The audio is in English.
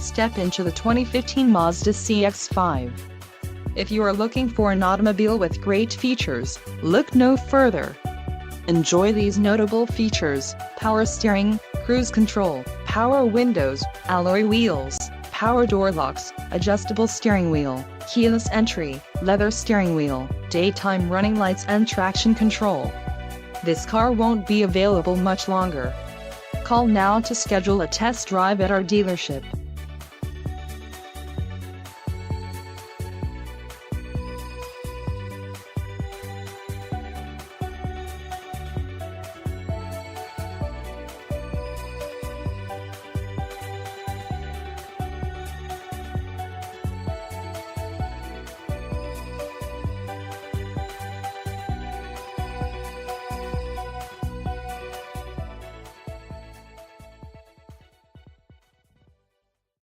step into the 2015 Mazda CX-5. If you are looking for an automobile with great features, look no further. Enjoy these notable features: power steering, cruise control, power windows, alloy wheels, power door locks, adjustable steering wheel, keyless entry, leather steering wheel, daytime running lights and traction control. This car won't be available much longer. Call now to schedule a test drive at our dealership.